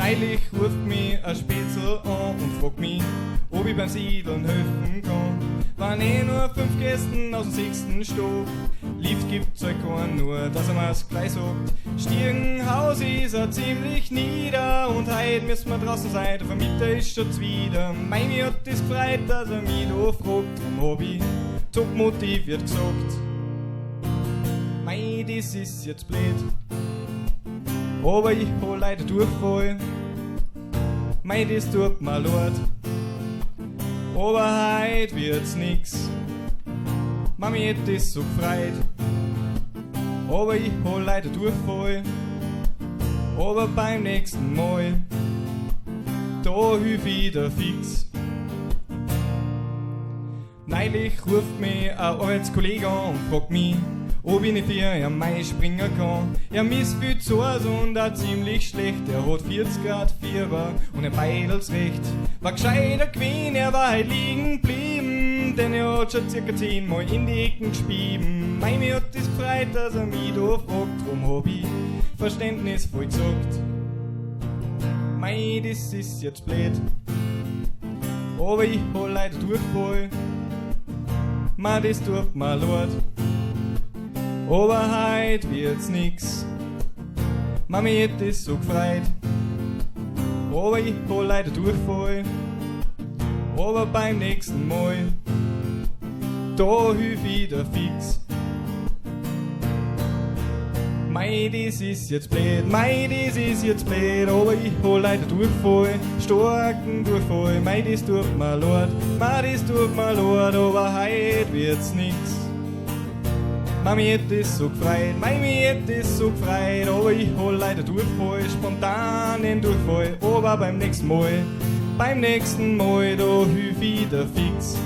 Neulich ruft mich ein Spätzl an und fragt mich, ob ich beim Siedeln helfen kann. Waren nur 5 Gästen aus dem 6. Stock. Lift gibt's halt keinen, nur dass er mir's gleich sagt. Stiegenhaus ist er ziemlich nieder und heut müssen wir draußen sein, der Vermieter ist schon zwider. Mei, mir hat das gefreut, dass er mich da fragt, drum hab ich top motiviert gesagt. Mei, das ist jetzt blöd, aber ich hab leider Durchfall. Mei, das tut mir leid, aber heut wird's nix. Mami hätt das so gefreut, aber ich hab leider Durchfall. Aber beim nächsten Mal, da hilf ich wieder fix. Neulich ruft mich ein Arbeitskollege an und fragt mich, ob ich nicht für einen Mai springen kann. Er misst viel zu Hause und auch ziemlich schlecht. Er hat 40 Grad Fieber und er beidelt's recht. War gescheiter gewesen, er war halt liegen geblieben, denn er hat schon circa 10 Mal in die Ecken gespieben. Mei, mir hat das gefreut, dass er mich da fragt, drum hab ich verständnisvoll gesagt. Mei, das ist jetzt blöd, aber ich hab leider Durchfall. Mei, das tut mir leid, aber heut wird's nix. Mami hätt es so gefreut, aber ich hab leider Durchfall. Aber beim nächsten Mal, da hilf ich wieder fix. Mei, das ist jetzt blöd, mei, das ist jetzt blöd, aber ich hab leider Durchfall, starken Durchfall. Mei, das tut mir leid, mei, das tut mir leid, aber heut wird's nix. Mami hätt es so gefreut, Mami hätt es so gefreut, aber ich hab leider Durchfall, spontanen Durchfall. Aber beim nächsten Mal, da hilf ich wieder fix.